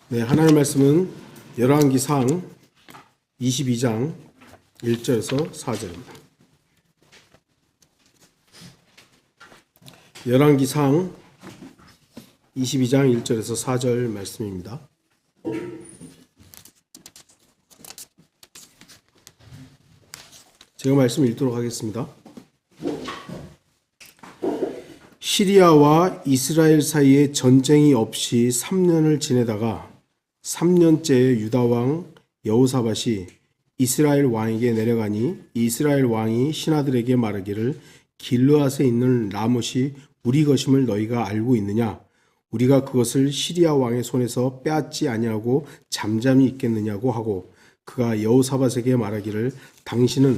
네, 하나님의 말씀은 열왕기상 22장 1절에서 4절입니다. 열왕기상 22장 1절에서 4절 말씀입니다. 제가 말씀 읽도록 하겠습니다. 시리아와 이스라엘 사이에 전쟁이 없이 3년을 지내다가 3년째에 유다 왕 여호사밧이 이스라엘 왕에게 내려가니 이스라엘 왕이 신하들에게 말하기를 길르앗에 있는 라못이 우리 것임을 너희가 알고 있느냐? 우리가 그것을 시리아 왕의 손에서 빼앗지 아니하고 잠잠히 있겠느냐고 하고 그가 여호사밧에게 말하기를 당신은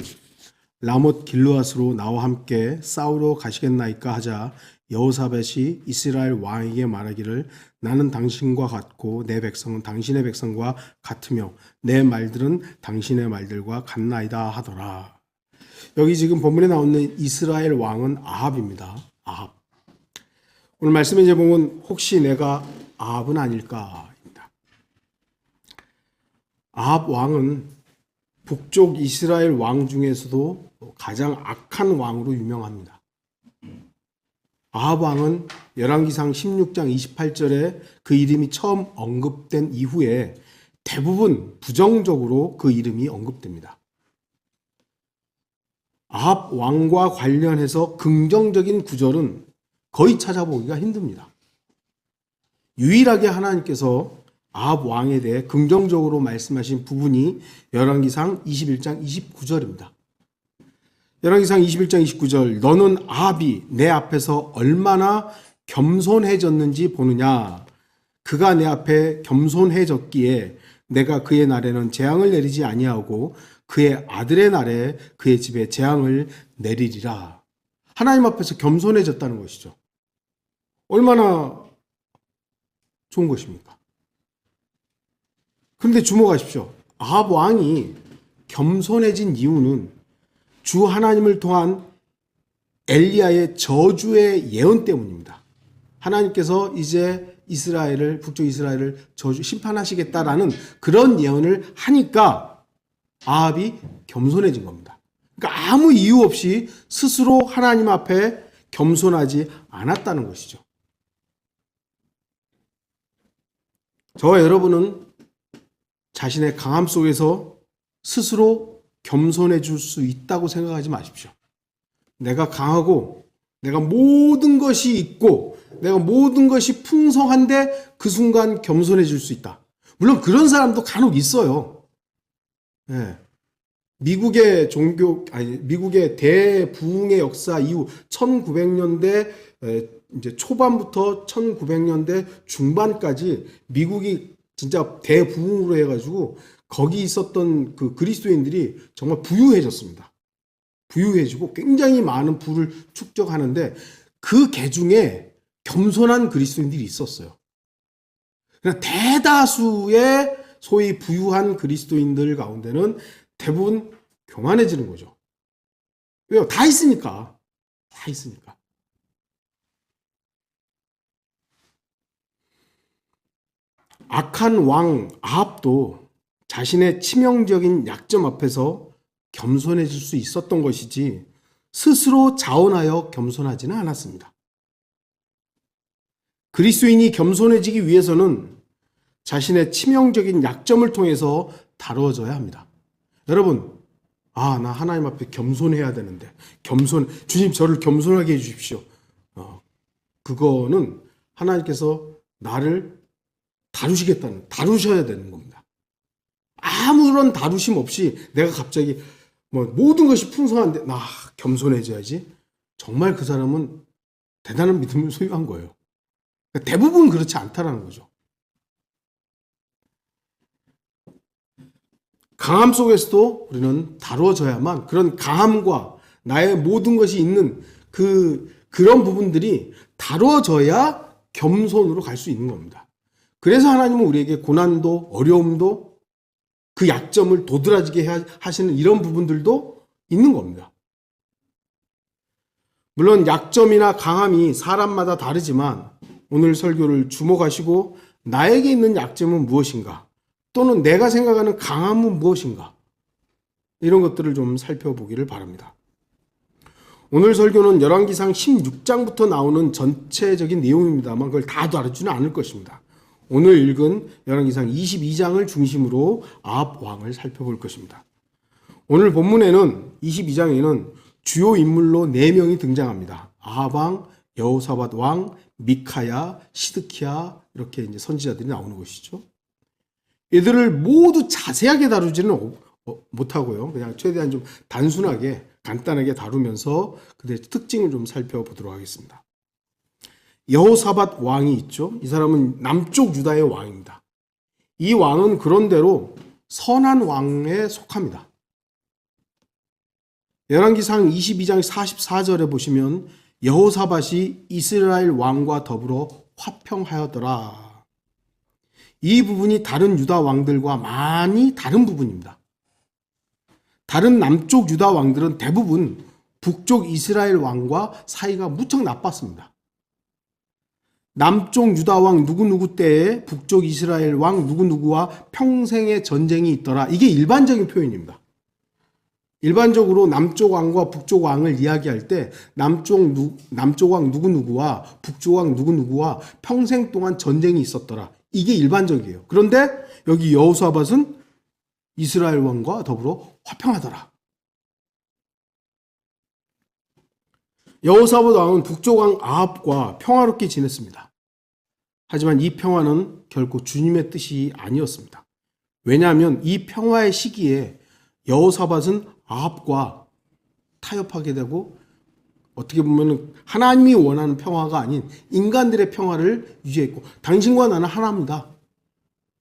라못 길르앗으로 나와 함께 싸우러 가시겠나이까 하자 여호사밧이 이스라엘 왕에게 말하기를 나는 당신과 같고 내 백성은 당신의 백성과 같으며 내 말들은 당신의 말들과 같나이다 하더라. 여기 지금 본문에 나오는 이스라엘 왕은 아합입니다. 아합. 오늘 말씀의 제목은 혹시 내가 아합은 아닐까입니다. 아합 왕은 북쪽 이스라엘 왕 중에서도 가장 악한 왕으로 유명합니다. 아합 왕은 열왕기상 16장 28절에 그 이름이 처음 언급된 이후에 대부분 부정적으로 그 이름이 언급됩니다. 아합 왕과 관련해서 긍정적인 구절은 거의 찾아보기가 힘듭니다. 유일하게 하나님께서 아합 왕에 대해 긍정적으로 말씀하신 부분이 열왕기상 21장 29절입니다. 열왕기상 21장 29절 너는 아합이 내 앞에서 얼마나 겸손해졌는지 보느냐. 그가 내 앞에 겸손해졌기에 내가 그의 날에는 재앙을 내리지 아니하고 그의 아들의 날에 그의 집에 재앙을 내리리라. 하나님 앞에서 겸손해졌다는 것이죠. 얼마나 좋은 것입니까? 그런데 주목하십시오. 아합 왕이 겸손해진 이유는 주 하나님을 통한 엘리야의 저주의 예언 때문입니다. 하나님께서 이제 이스라엘을, 북쪽 이스라엘을 심판하시겠다라는 그런 예언을 하니까 아합이 겸손해진 겁니다. 그러니까 아무 이유 없이 스스로 하나님 앞에 겸손하지 않았다는 것이죠. 저와 여러분은 자신의 강함 속에서 스스로 겸손해 줄 수 있다고 생각하지 마십시오. 내가 강하고 내가 모든 것이 있고 내가 모든 것이 풍성한데 그 순간 겸손해 줄 수 있다. 물론 그런 사람도 간혹 있어요. 네. 미국의 대부흥의 역사 이후 1900년대 이제 초반부터 1900년대 중반까지 미국이 진짜 대부흥으로 해가지고 거기 있었던 그 그리스도인들이 정말 부유해졌습니다. 부유해지고 굉장히 많은 부를 축적하는데 그 계중에 겸손한 그리스도인들이 있었어요. 그러나 대다수의 소위 부유한 그리스도인들 가운데는 대부분 교만해지는 거죠. 왜요? 다 있으니까. 다 있으니까. 악한 왕 아합도 자신의 치명적인 약점 앞에서 겸손해질 수 있었던 것이지 스스로 자원하여 겸손하지는 않았습니다. 그리스도인이 겸손해지기 위해서는 자신의 치명적인 약점을 통해서 다루어져야 합니다. 여러분, 나 하나님 앞에 겸손해야 되는데 주님 저를 겸손하게 해주십시오. 그거는 하나님께서 나를 다루셔야 되는 겁니다. 아무런 다루심 없이 내가 갑자기 모든 것이 풍성한데 나 겸손해져야지. 정말 그 사람은 대단한 믿음을 소유한 거예요. 대부분 그렇지 않다라는 거죠. 강함 속에서도 우리는 다루어져야만 그런 강함과 나의 모든 것이 있는 그런 부분들이 다루어져야 겸손으로 갈 수 있는 겁니다. 그래서 하나님은 우리에게 고난도 어려움도 그 약점을 도드라지게 하시는 이런 부분들도 있는 겁니다. 물론 약점이나 강함이 사람마다 다르지만 오늘 설교를 주목하시고 나에게 있는 약점은 무엇인가? 또는 내가 생각하는 강함은 무엇인가? 이런 것들을 좀 살펴보기를 바랍니다. 오늘 설교는 열왕기상 16장부터 나오는 전체적인 내용입니다만 그걸 다 다루지는 않을 것입니다. 오늘 읽은 열왕기상 22장을 중심으로 아합 왕을 살펴볼 것입니다. 오늘 본문에는 22장에는 주요 인물로 4명이 등장합니다. 아합 왕, 여호사밧 왕, 미카야, 시드키야 이렇게 이제 선지자들이 나오는 것이죠. 이들을 모두 자세하게 다루지는 못하고요. 그냥 최대한 좀 단순하게 간단하게 다루면서 그들의 특징을 좀 살펴보도록 하겠습니다. 여호사밧 왕이 있죠. 이 사람은 남쪽 유다의 왕입니다. 이 왕은 그런대로 선한 왕에 속합니다. 열왕기상 22장 44절에 보시면 여호사밧이 이스라엘 왕과 더불어 화평하였더라. 이 부분이 다른 유다 왕들과 많이 다른 부분입니다. 다른 남쪽 유다 왕들은 대부분 북쪽 이스라엘 왕과 사이가 무척 나빴습니다. 남쪽 유다 왕 누구누구 때에 북쪽 이스라엘 왕 누구누구와 평생의 전쟁이 있더라. 이게 일반적인 표현입니다. 일반적으로 남쪽 왕과 북쪽 왕을 이야기할 때 남쪽 왕 누구누구와 북쪽 왕 누구누구와 평생 동안 전쟁이 있었더라. 이게 일반적이에요. 그런데 여기 여호사밧은 이스라엘 왕과 더불어 화평하더라. 여호사밧 왕은 북쪽 왕 아합과 평화롭게 지냈습니다. 하지만 이 평화는 결코 주님의 뜻이 아니었습니다. 왜냐하면 이 평화의 시기에 여호사밧은 아합과 타협하게 되고 어떻게 보면 하나님이 원하는 평화가 아닌 인간들의 평화를 유지했고 당신과 나는 하나입니다.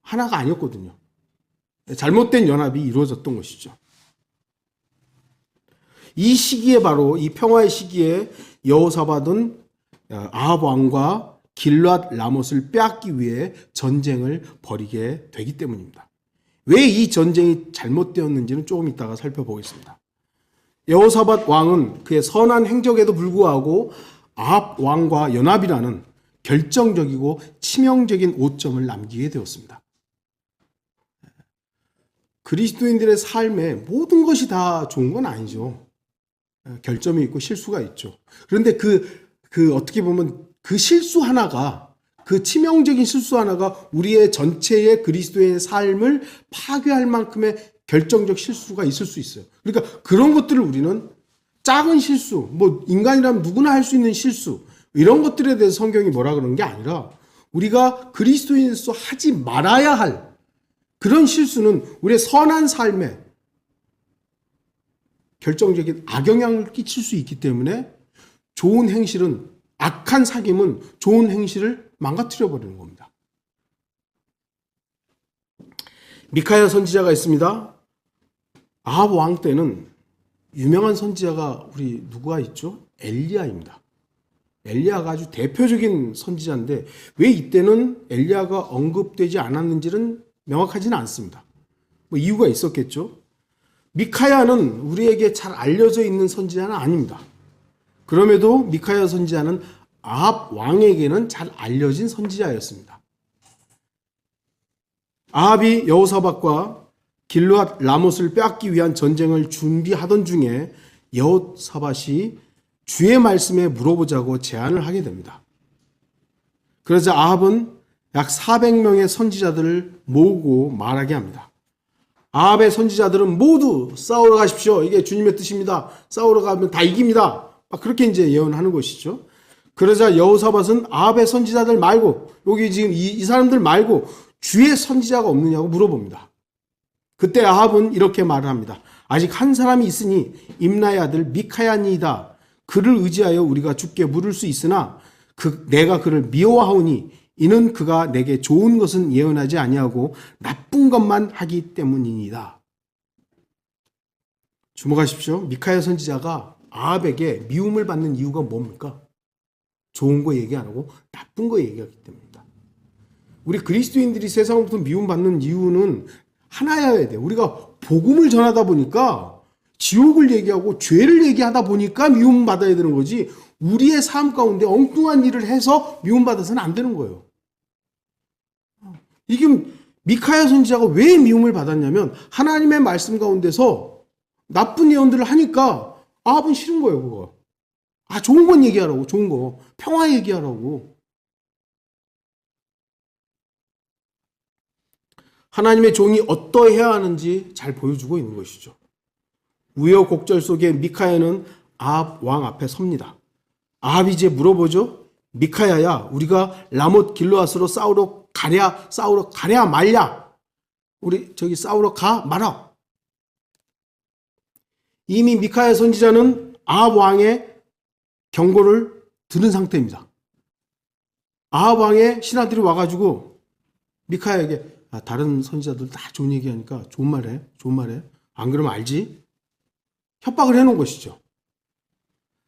하나가 아니었거든요. 잘못된 연합이 이루어졌던 것이죠. 이 시기에 바로 이 평화의 시기에 여호사밧은 아합 왕과 길앗 라못을 빼앗기 위해 전쟁을 벌이게 되기 때문입니다. 왜 이 전쟁이 잘못되었는지는 조금 이따가 살펴보겠습니다. 여호사밧 왕은 그의 선한 행적에도 불구하고 아합 왕과 연합이라는 결정적이고 치명적인 오점을 남기게 되었습니다. 그리스도인들의 삶에 모든 것이 다 좋은 건 아니죠. 결점이 있고 실수가 있죠. 그런데 어떻게 보면 그 실수 하나가 그 치명적인 실수 하나가 우리의 전체의 그리스도의 삶을 파괴할 만큼의 결정적 실수가 있을 수 있어요. 그러니까 그런 것들을 우리는 작은 실수, 인간이라면 누구나 할 수 있는 실수, 이런 것들에 대해서 성경이 뭐라 그러는 게 아니라 우리가 그리스도인으로서 하지 말아야 할 그런 실수는 우리의 선한 삶에 결정적인 악영향을 끼칠 수 있기 때문에 좋은 행실은 악한 사귐은 좋은 행실을 망가뜨려 버리는 겁니다. 미카야 선지자가 있습니다. 아합 왕 때는 유명한 선지자가 우리 누구가 있죠? 엘리야입니다. 엘리야가 아주 대표적인 선지자인데 왜 이때는 엘리야가 언급되지 않았는지는 명확하지는 않습니다. 이유가 있었겠죠. 미카야는 우리에게 잘 알려져 있는 선지자는 아닙니다. 그럼에도 미카야 선지자는 아합 왕에게는 잘 알려진 선지자였습니다. 아합이 여호사밧과 길앗 라못을 빼앗기 위한 전쟁을 준비하던 중에 여호사밧이 주의 말씀에 물어보자고 제안을 하게 됩니다. 그러자 아합은 약 400명의 선지자들을 모으고 말하게 합니다. 아합의 선지자들은 모두 싸우러 가십시오. 이게 주님의 뜻입니다. 싸우러 가면 다 이깁니다. 그렇게 이제 예언하는 것이죠. 그러자 여호사밧은 아합의 선지자들 말고 여기 지금 이 사람들 말고 주의 선지자가 없느냐고 물어봅니다. 그때 아합은 이렇게 말을 합니다. 아직 한 사람이 있으니 임나의 아들 미카야니이다. 그를 의지하여 우리가 주께 물을 수 있으나 내가 그를 미워하오니 이는 그가 내게 좋은 것은 예언하지 아니하고 나쁜 것만 하기 때문이니이다. 주목하십시오. 미카야 선지자가 아합에게 미움을 받는 이유가 뭡니까? 좋은 거 얘기 안 하고 나쁜 거 얘기하기 때문입니다. 우리 그리스도인들이 세상으로부터 미움받는 이유는 하나여야 돼요. 우리가 복음을 전하다 보니까 지옥을 얘기하고 죄를 얘기하다 보니까 미움받아야 되는 거지 우리의 삶 가운데 엉뚱한 일을 해서 미움받아서는 안 되는 거예요. 이게 미카야 선지자가 왜 미움을 받았냐면 하나님의 말씀 가운데서 나쁜 예언들을 하니까 아합은 싫은 거예요, 그거. 좋은 건 얘기하라고, 좋은 거. 평화 얘기하라고. 하나님의 종이 어떠해야 하는지 잘 보여주고 있는 것이죠. 우여곡절 속에 미카야는 아합 왕 앞에 섭니다. 아합이 이제 물어보죠. 미카야야, 우리가 라못 길르앗으로 싸우러 가랴 말랴. 우리 저기 싸우러 가 말아. 이미 미카야 선지자는 아합 왕의 경고를 들은 상태입니다. 아합 왕의 신하들이 와가지고 미카야에게 다른 선지자들 다 좋은 얘기하니까 좋은 말해. 안 그러면 알지? 협박을 해놓은 것이죠.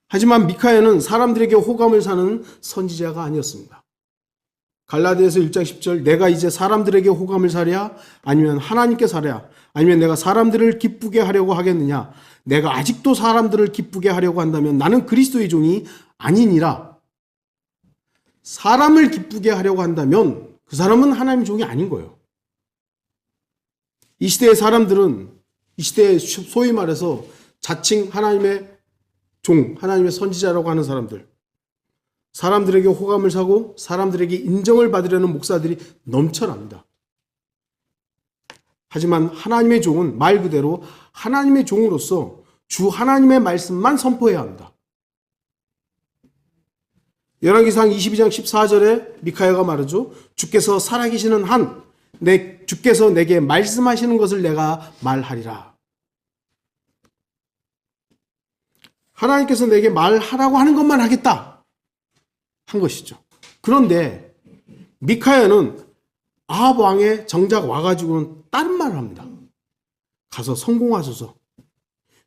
하지만 미카야는 사람들에게 호감을 사는 선지자가 아니었습니다. 갈라디아서 1장 10절 내가 이제 사람들에게 호감을 사랴 아니면 하나님께 사랴 아니면 내가 사람들을 기쁘게 하려고 하겠느냐 내가 아직도 사람들을 기쁘게 하려고 한다면 나는 그리스도의 종이 아니니라. 사람을 기쁘게 하려고 한다면 그 사람은 하나님의 종이 아닌 거예요. 이 시대의 사람들은 이 시대에 소위 말해서 자칭 하나님의 종, 하나님의 선지자라고 하는 사람들에게 호감을 사고 사람들에게 인정을 받으려는 목사들이 넘쳐납니다. 하지만 하나님의 종은 말 그대로 하나님의 종으로서 주 하나님의 말씀만 선포해야 합니다. 열왕기상 22장 14절에 미카야가 말하죠. 주께서 살아계시는 한 주께서 내게 말씀하시는 것을 내가 말하리라. 하나님께서 내게 말하라고 하는 것만 하겠다 한 것이죠. 그런데 미카야는 아합 왕의 정작 와가지고는 다른 말을 합니다. 가서 성공하소서.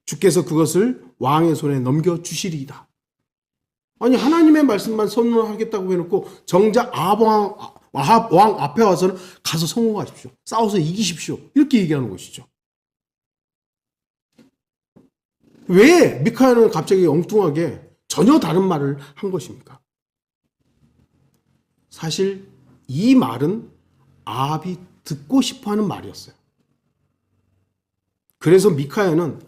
주께서 그것을 왕의 손에 넘겨주시리이다. 아니 하나님의 말씀만 선언하겠다고 해놓고 정작 아합 왕 앞에 와서는 가서 성공하십시오. 싸워서 이기십시오. 이렇게 얘기하는 것이죠. 왜 미카야는 갑자기 엉뚱하게 전혀 다른 말을 한 것입니까? 사실 이 말은 아합이 듣고 싶어하는 말이었어요. 그래서 미카야는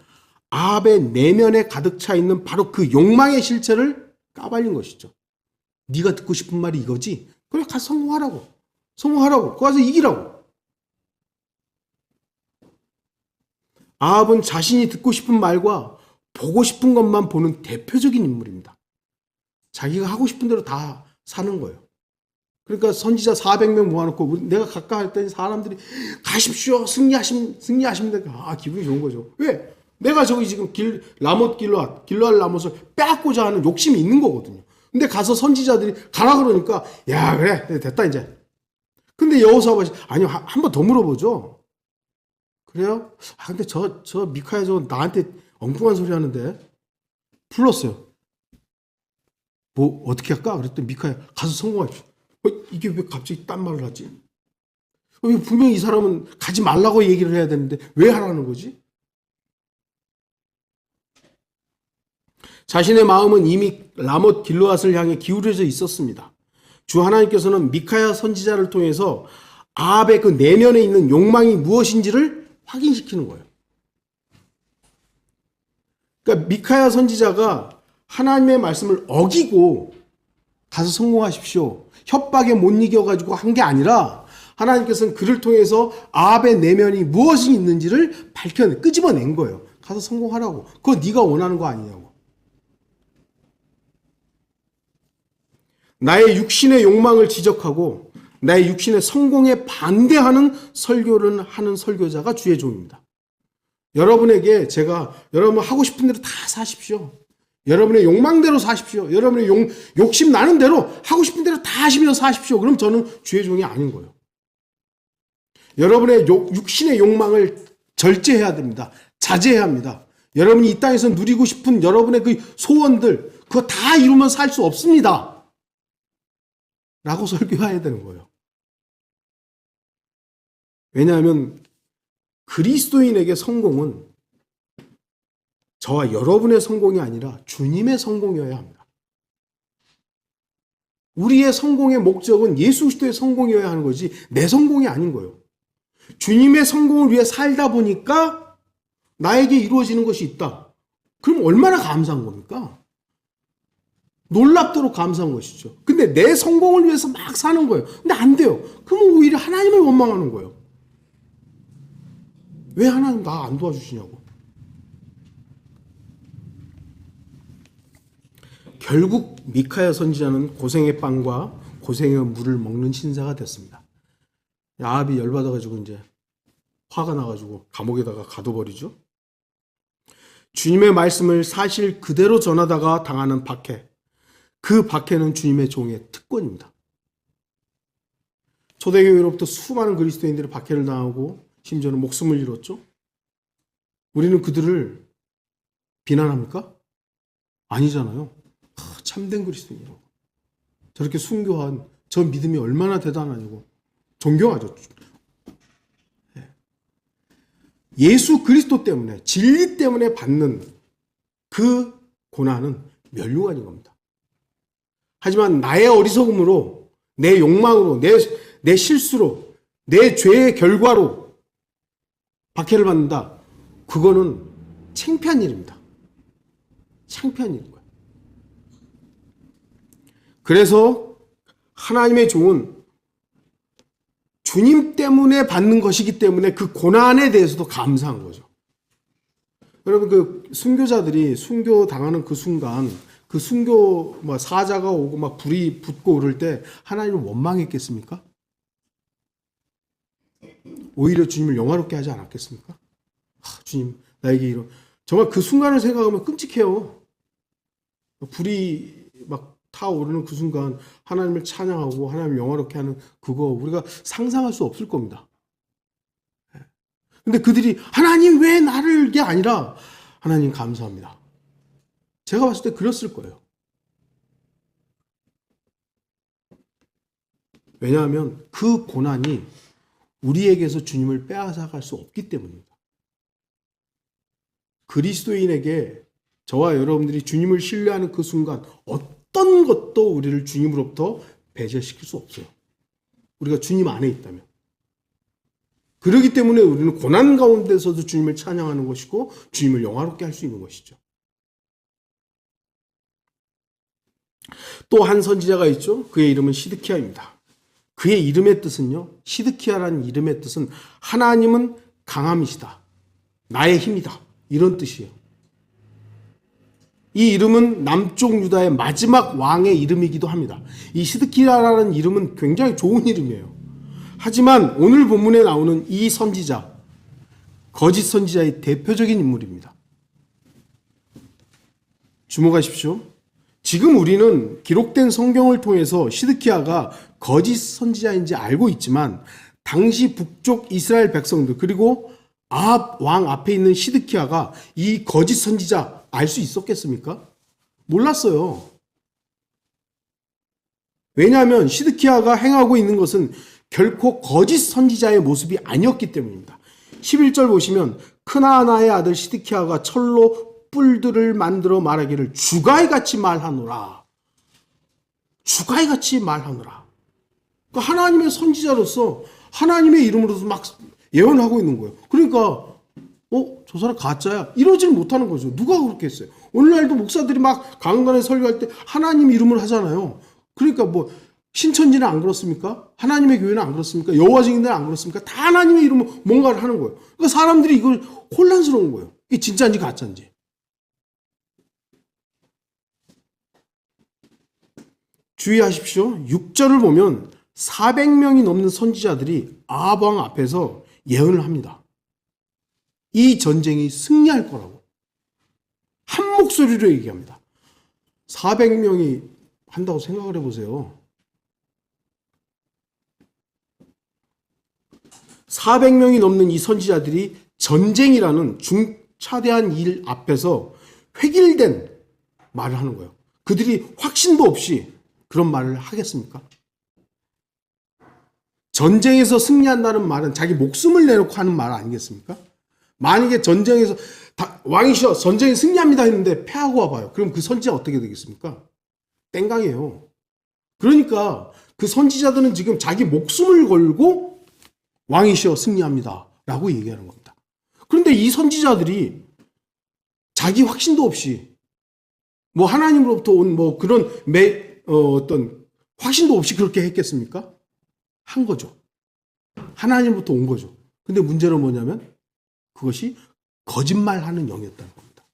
아합의 내면에 가득 차 있는 바로 그 욕망의 실체를 까발린 것이죠. 네가 듣고 싶은 말이 이거지? 그래 가서 성공하라고 가서 이기라고. 아합은 자신이 듣고 싶은 말과 보고 싶은 것만 보는 대표적인 인물입니다. 자기가 하고 싶은 대로 다 사는 거예요. 그러니까 선지자 400명 모아놓고 내가 가까 할 때 사람들이 가십시오. 승리하시면 되니까 기분이 좋은 거죠. 왜? 내가 저기 지금 라못 길르앗 라못을 빼앗고자 하는 욕심이 있는 거거든요. 근데 가서 선지자들이 가라 그러니까 야 그래 됐다 이제. 근데 여호사밧이 아니 한 번 더 물어보죠. 그래요? 근데 저 미카야 저 나한테 엉뚱한 소리 하는데 불렀어요. 뭐 어떻게 할까? 그랬더니 미카야 가서 성공하십시오. 이게 왜 갑자기 딴 말을 하지? 분명히 이 사람은 가지 말라고 얘기를 해야 되는데 왜 하라는 거지? 자신의 마음은 이미 라못 길르앗을 향해 기울여져 있었습니다. 주 하나님께서는 미카야 선지자를 통해서 아합의 그 내면에 있는 욕망이 무엇인지를 확인시키는 거예요. 그러니까 미카야 선지자가 하나님의 말씀을 어기고 가서 성공하십시오. 협박에 못 이겨가지고 한 게 아니라 하나님께서는 그를 통해서 아합의 내면이 무엇이 있는지를 끄집어낸 거예요. 가서 성공하라고. 그거 네가 원하는 거 아니냐고. 나의 육신의 욕망을 지적하고 나의 육신의 성공에 반대하는 설교를 하는 설교자가 주의 종입니다. 여러분에게 제가 여러분 하고 싶은 대로 다 사십시오. 여러분의 욕망대로 사십시오. 여러분의 욕심 나는 대로 하고 싶은 대로 다 하시면서 사십시오. 그럼 저는 주의 종이 아닌 거예요. 여러분의 육신의 욕망을 절제해야 됩니다. 자제해야 합니다. 여러분이 이 땅에서 누리고 싶은 여러분의 그 소원들 그거 다 이루면 살 수 없습니다. 라고 설교해야 되는 거예요. 왜냐하면 그리스도인에게 성공은 저와 여러분의 성공이 아니라 주님의 성공이어야 합니다. 우리의 성공의 목적은 예수 그리스도의 성공이어야 하는 거지 내 성공이 아닌 거예요. 주님의 성공을 위해 살다 보니까 나에게 이루어지는 것이 있다. 그럼 얼마나 감사한 겁니까? 놀랍도록 감사한 것이죠. 근데 내 성공을 위해서 막 사는 거예요. 근데 안 돼요. 그러면 오히려 하나님을 원망하는 거예요. 왜 하나님 나 안 도와주시냐고. 결국 미카야 선지자는 고생의 빵과 고생의 물을 먹는 신사가 됐습니다. 아합이 열받아가지고 이제 화가 나가지고 감옥에다가 가둬버리죠. 주님의 말씀을 사실 그대로 전하다가 당하는 박해. 그 박해는 주님의 종의 특권입니다. 초대교회로부터 수많은 그리스도인들이 박해를 당하고 심지어는 목숨을 잃었죠. 우리는 그들을 비난합니까? 아니잖아요. 참된 그리스도인이라고. 저렇게 순교한 저 믿음이 얼마나 대단하냐고 존경하죠. 예수 그리스도 때문에 진리 때문에 받는 그 고난은 멸류관인 겁니다. 하지만 나의 어리석음으로 내 욕망으로 내 실수로 내 죄의 결과로 박해를 받는다. 그거는 창피한 일입니다. 창피한 일인 거예요. 그래서 하나님의 종은 주님 때문에 받는 것이기 때문에 그 고난에 대해서도 감사한 거죠. 여러분 그 순교자들이 순교 당하는 그 순간 그 순교 사자가 오고 막 불이 붙고 오를 때 하나님을 원망했겠습니까? 오히려 주님을 영화롭게 하지 않았겠습니까? 주님 나에게 이런 정말 그 순간을 생각하면 끔찍해요. 불이 막 타오르는 그 순간 하나님을 찬양하고 하나님을 영화롭게 하는 그거 우리가 상상할 수 없을 겁니다. 근데 그들이 하나님 왜 나를 게 아니라 하나님 감사합니다. 제가 봤을 때 그랬을 거예요. 왜냐하면 그 고난이 우리에게서 주님을 빼앗아갈 수 없기 때문입니다. 그리스도인에게 저와 여러분들이 주님을 신뢰하는 그 순간 어떤 것도 우리를 주님으로부터 배제시킬 수 없어요. 우리가 주님 안에 있다면. 그렇기 때문에 우리는 고난 가운데서도 주님을 찬양하는 것이고 주님을 영화롭게 할 수 있는 것이죠. 또 한 선지자가 있죠. 그의 이름은 시드키야입니다. 그의 이름의 뜻은요. 시드키야라는 이름의 뜻은 하나님은 강함이시다. 나의 힘이다. 이런 뜻이에요. 이 이름은 남쪽 유다의 마지막 왕의 이름이기도 합니다. 이 시드키야라는 이름은 굉장히 좋은 이름이에요. 하지만 오늘 본문에 나오는 이 선지자, 거짓 선지자의 대표적인 인물입니다. 주목하십시오. 지금 우리는 기록된 성경을 통해서 시드키야가 거짓 선지자인지 알고 있지만 당시 북쪽 이스라엘 백성들 그리고 아합 왕 앞에 있는 시드키야가 이 거짓 선지자 알 수 있었겠습니까? 몰랐어요. 왜냐하면 시드키야가 행하고 있는 것은 결코 거짓 선지자의 모습이 아니었기 때문입니다. 11절 보시면 크나아나의 아들 시드키야가 철로 뿔들을 만들어 말하기를 주가이같이 말하노라. 주가이같이 말하노라. 그러니까 하나님의 선지자로서 하나님의 이름으로서 막 예언하고 있는 거예요. 그러니까 저 사람 가짜야. 이러지는 못하는 거죠. 누가 그렇게 했어요? 오늘날도 목사들이 막 강간에 설교할 때 하나님 이름을 하잖아요. 그러니까 신천지는 안 그렇습니까? 하나님의 교회는 안 그렇습니까? 여호와 증인들은 안 그렇습니까? 다 하나님의 이름으로 뭔가를 하는 거예요. 그러니까 사람들이 이걸 혼란스러운 거예요. 이게 진짜인지 가짜인지. 주의하십시오. 6절을 보면 400명이 넘는 선지자들이 아합 왕 앞에서 예언을 합니다. 이 전쟁이 승리할 거라고. 한 목소리로 얘기합니다. 400명이 한다고 생각을 해보세요. 400명이 넘는 이 선지자들이 전쟁이라는 중차대한 일 앞에서 획일된 말을 하는 거예요. 그들이 확신도 없이 그런 말을 하겠습니까? 전쟁에서 승리한다는 말은 자기 목숨을 내놓고 하는 말 아니겠습니까? 만약에 전쟁에서 왕이시여 전쟁에 승리합니다 했는데 패하고 와봐요. 그럼 그 선지자 어떻게 되겠습니까? 땡강이에요. 그러니까 그 선지자들은 지금 자기 목숨을 걸고 왕이시여 승리합니다 라고 얘기하는 겁니다. 그런데 이 선지자들이 자기 확신도 없이 뭐 하나님으로부터 온 뭐 그런 어떤 확신도 없이 그렇게 했겠습니까? 한 거죠. 하나님부터 온 거죠. 근데 문제는 뭐냐면 그것이 거짓말하는 영이었다는 겁니다.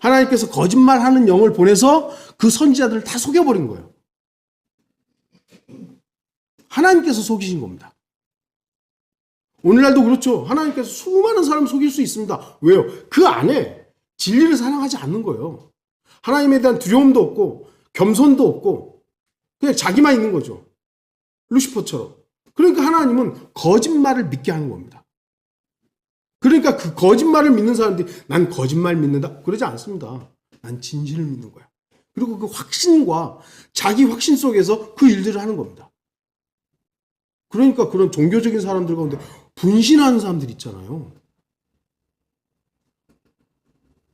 하나님께서 거짓말하는 영을 보내서 그 선지자들을 다 속여버린 거예요. 하나님께서 속이신 겁니다. 오늘날도 그렇죠. 하나님께서 수많은 사람을 속일 수 있습니다. 왜요? 그 안에 진리를 사랑하지 않는 거예요. 하나님에 대한 두려움도 없고 겸손도 없고 그냥 자기만 있는 거죠. 루시퍼처럼. 그러니까 하나님은 거짓말을 믿게 하는 겁니다. 그러니까 그 거짓말을 믿는 사람들이 난 거짓말 믿는다 그러지 않습니다. 난 진실을 믿는 거야. 그리고 그 확신과 자기 확신 속에서 그 일들을 하는 겁니다. 그러니까 그런 종교적인 사람들 가운데 분신하는 사람들 있잖아요.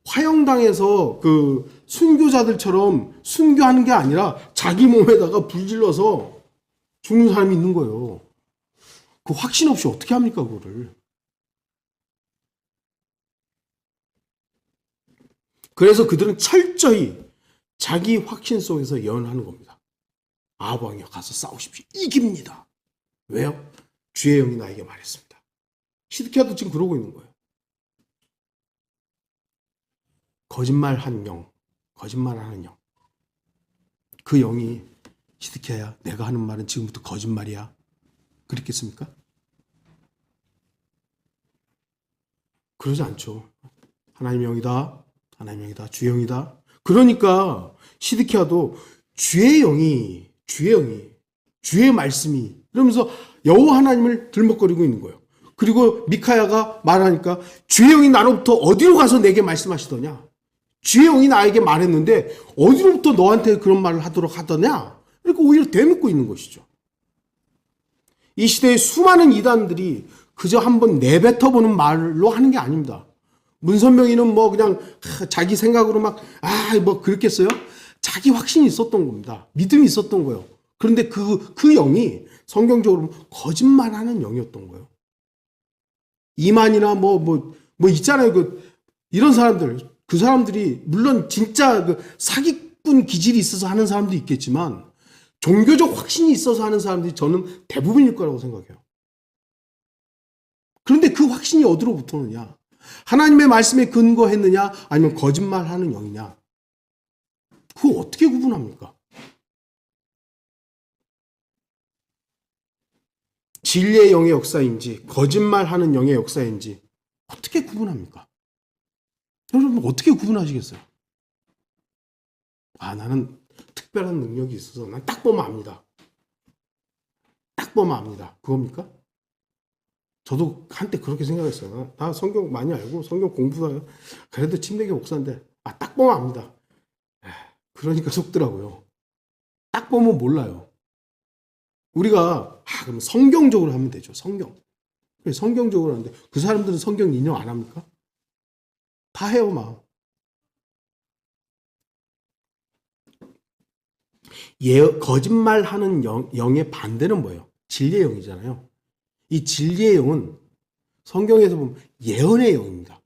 화영당에서 그 순교자들처럼 순교하는 게 아니라 자기 몸에다가 불질러서 죽는 사람이 있는 거예요. 그 확신 없이 어떻게 합니까, 그거를. 그래서 그들은 철저히 자기 확신 속에서 예언하는 겁니다. 아합 왕이여 가서 싸우십시오. 이깁니다. 왜요? 주의 영이 나에게 말했습니다. 시드키야도 지금 그러고 있는 거예요. 거짓말하는 영, 거짓말하는 영. 그 영이 시드키야야, 내가 하는 말은 지금부터 거짓말이야. 그랬겠습니까? 그러지 않죠. 하나님의 영이다. 하나님의 영이다. 주의 영이다. 그러니까 시드키야도 주의 영이, 주의 말씀이 이러면서 여호와 하나님을 들먹거리고 있는 거예요. 그리고 미카야가 말하니까 주의 영이 나로부터 어디로 가서 내게 말씀하시더냐? 주의 영이 나에게 말했는데 어디로부터 너한테 그런 말을 하도록 하더냐? 그러니까 오히려 되묻고 있는 것이죠. 이 시대의 수많은 이단들이 그저 한번 내뱉어보는 말로 하는 게 아닙니다. 문선명이는 뭐 그냥 자기 생각으로 막 뭐 그랬겠어요? 자기 확신이 있었던 겁니다. 믿음이 있었던 거예요. 그런데 그 영이 성경적으로 거짓말하는 영이었던 거예요. 이만이나 뭐 있잖아요. 이런 사람들, 그 사람들이 물론 진짜 그 사기꾼 기질이 있어서 하는 사람도 있겠지만 종교적 확신이 있어서 하는 사람들이 저는 대부분일 거라고 생각해요. 그런데 그 확신이 어디로부터 오느냐? 하나님의 말씀에 근거했느냐? 아니면 거짓말하는 영이냐? 그거 어떻게 구분합니까? 진리의 영의 역사인지 거짓말하는 영의 역사인지 어떻게 구분합니까? 여러분 어떻게 구분하시겠어요? 나는 특별한 능력이 있어서 난 딱 보면 압니다. 딱 보면 압니다. 그겁니까? 저도 한때 그렇게 생각했어요. 나 성경 많이 알고 성경 공부해요. 그래도 침례교 목사인데 딱 보면 압니다. 그러니까 속더라고요. 딱 보면 몰라요. 우리가 그럼 성경적으로 하면 되죠. 성경적으로 하는데 그 사람들은 성경 인용 안 합니까? 다 해요, 막. 거짓말하는 영의 반대는 뭐예요? 진리의 영이잖아요. 이 진리의 영은 성경에서 보면 예언의 영입니다.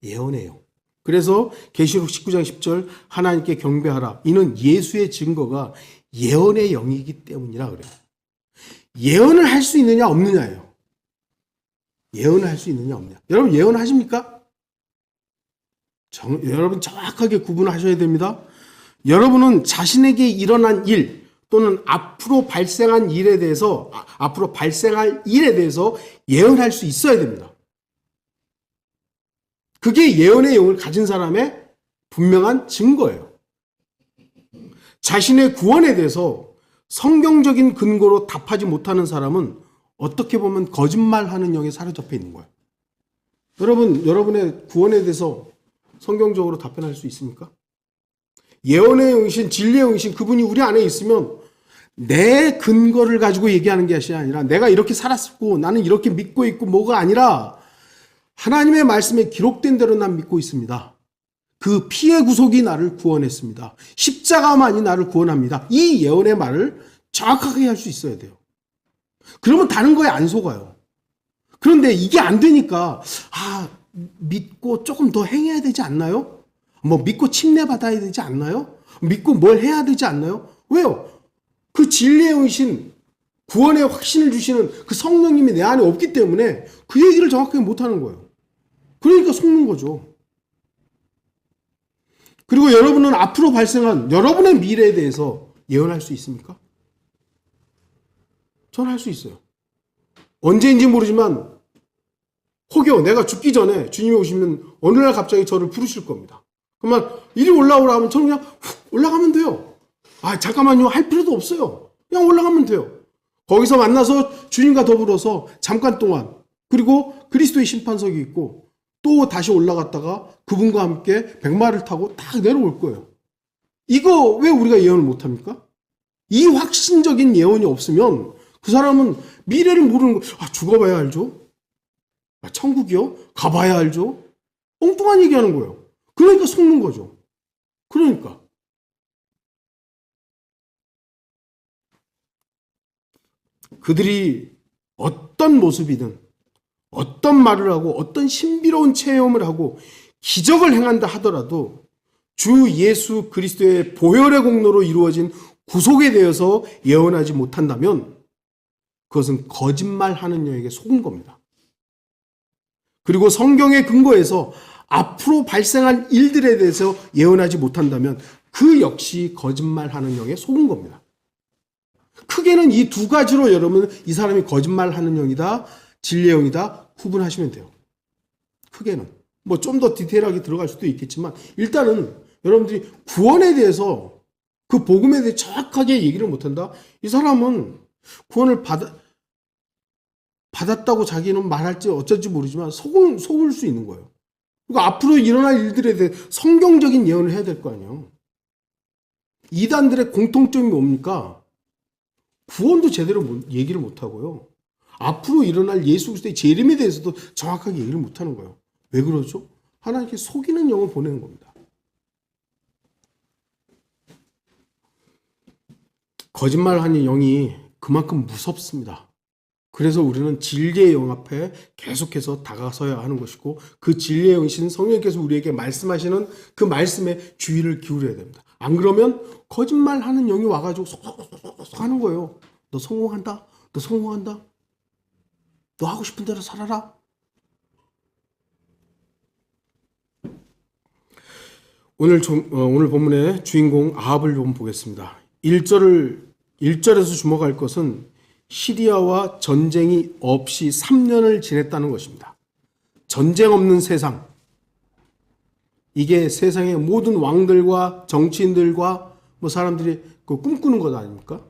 예언의 영. 그래서 계시록 19장 10절 하나님께 경배하라. 이는 예수의 증거가 예언의 영이기 때문이라 그래요. 예언을 할 수 있느냐 없느냐예요. 예언을 할 수 있느냐 없느냐. 여러분 예언하십니까? 여러분 정확하게 구분하셔야 됩니다. 여러분은 자신에게 일어난 일 또는 앞으로 발생할 일에 대해서 예언할 수 있어야 됩니다. 그게 예언의 영을 가진 사람의 분명한 증거예요. 자신의 구원에 대해서 성경적인 근거로 답하지 못하는 사람은 어떻게 보면 거짓말하는 영에 사로잡혀 있는 거예요. 여러분의 구원에 대해서 성경적으로 답변할 수 있습니까? 예언의 영이신 진리의 영이신 그분이 우리 안에 있으면 내 근거를 가지고 얘기하는 것이 아니라 내가 이렇게 살았고 나는 이렇게 믿고 있고 뭐가 아니라 하나님의 말씀에 기록된 대로 난 믿고 있습니다. 그 피의 구속이 나를 구원했습니다. 십자가만이 나를 구원합니다. 이 예언의 말을 정확하게 할 수 있어야 돼요. 그러면 다른 거에 안 속아요. 그런데 이게 안 되니까 믿고 조금 더 행해야 되지 않나요? 믿고 침례받아야 되지 않나요? 믿고 뭘 해야 되지 않나요? 왜요? 그 진리의 영이신 구원의 확신을 주시는 그 성령님이 내 안에 없기 때문에 그 얘기를 정확하게 못하는 거예요. 그러니까 속는 거죠. 그리고 여러분은 앞으로 발생한 여러분의 미래에 대해서 예언할 수 있습니까? 저는 할 수 있어요. 언제인지 모르지만 혹여 내가 죽기 전에 주님이 오시면 어느 날 갑자기 저를 부르실 겁니다. 그러면 이리 올라오라 하면 저는 그냥 올라가면 돼요. 잠깐만요. 할 필요도 없어요. 그냥 올라가면 돼요. 거기서 만나서 주님과 더불어서 잠깐 동안, 그리고 그리스도의 심판석이 있고 또 다시 올라갔다가 그분과 함께 백마를 타고 딱 내려올 거예요. 이거 왜 우리가 예언을 못합니까? 이 확신적인 예언이 없으면 그 사람은 미래를 모르는 거. 죽어봐야 알죠? 천국이요? 가봐야 알죠? 엉뚱한 얘기하는 거예요. 그러니까 속는 거죠. 그러니까 그들이 어떤 모습이든 어떤 말을 하고 어떤 신비로운 체험을 하고 기적을 행한다 하더라도 주 예수 그리스도의 보혈의 공로로 이루어진 구속에 대해서 예언하지 못한다면 그것은 거짓말하는 여에게 속은 겁니다. 그리고 성경의 근거에서 앞으로 발생할 일들에 대해서 예언하지 못한다면 그 역시 거짓말하는 영에 속은 겁니다. 크게는 이 두 가지로 여러분 이 사람이 거짓말하는 영이다, 진리의 영이다 구분하시면 돼요. 크게는. 좀 더 디테일하게 들어갈 수도 있겠지만 일단은 여러분들이 구원에 대해서 그 복음에 대해 정확하게 얘기를 못한다? 이 사람은 구원을 받았다고 자기는 말할지 어쩔지 모르지만 속을 수 있는 거예요. 그리고 앞으로 일어날 일들에 대해 성경적인 예언을 해야 될 거 아니에요. 이단들의 공통점이 뭡니까? 구원도 제대로 얘기를 못하고요. 앞으로 일어날 예수 그리스도의 재림에 대해서도 정확하게 얘기를 못하는 거예요. 왜 그러죠? 하나님께 속이는 영을 보내는 겁니다. 거짓말하는 영이 그만큼 무섭습니다. 그래서 우리는 진리의 영 앞에 계속해서 다가서야 하는 것이고 그 진리의 영이신 성령께서 우리에게 말씀하시는 그 말씀에 주의를 기울여야 됩니다. 안 그러면 거짓말하는 영이 와가지고 속 하는 거예요. 너 성공한다. 너 성공한다. 너 하고 싶은 대로 살아라. 오늘 본문의 주인공 아합을 좀 보겠습니다. 1절에서 주목할 것은 시리아와 전쟁이 없이 3년을 지냈다는 것입니다. 전쟁 없는 세상. 이게 세상의 모든 왕들과 정치인들과 사람들이 꿈꾸는 것 아닙니까?